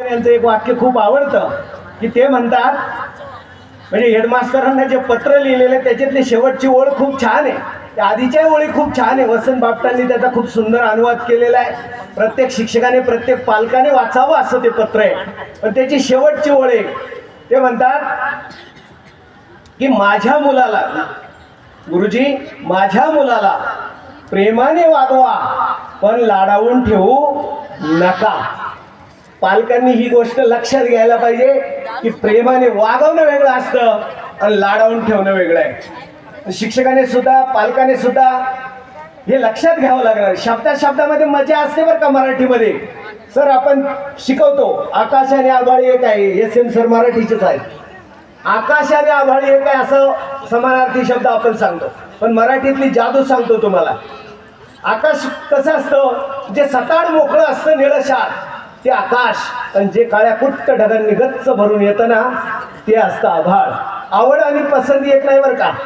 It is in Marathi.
यांचं एक वाक्य खूप आवडतं की ते म्हणतात, म्हणजे हेडमास्टरांना जे पत्र लिहिलेलं आहे त्याच्यातली शेवटची ओळ खूप छान आहे. त्या आधीच्या ओळी खूप छान आहे. वसंत बापटांनी त्याचा खूप सुंदर अनुवाद केलेला आहे. प्रत्येक शिक्षकाने प्रत्येक पालकाने वाचावं असं ते पत्र आहे. पण त्याची शेवटची ओळ आहे, ते म्हणतात की माझ्या मुलाला, गुरुजी माझ्या मुलाला प्रेमाने वागवा पण लाडावून ठेवू नका. पालकांनी ही गोष्ट लक्षात घ्यायला पाहिजे की प्रेमाने वागवणं वेगळं असतं आणि लाडावून ठेवणं वेगळं आहे. शिक्षकाने सुद्धा पालकाने सुद्धा हे लक्षात घ्यावं लागणार. शब्दामध्ये मजा असते बरं का मराठीमध्ये. सर आपण शिकवतो आकाश आणि आभाळी एक आहे, एस एम सर मराठीचेच आहेत. आकाश आणि आभाळी एक आहे असं समानार्थी शब्द आपण सांगतो, पण मराठीतली जादू सांगतो तुम्हाला. आकाश कसं असतं, जे सताड मोकळं असतं निळशार ते आकाश, आणि जे काळ्या कुट्ट ढगांनी गच्च भरून येतं ना ते असतं आभाळ. आवड आणि पसंती एक नाही बरं का.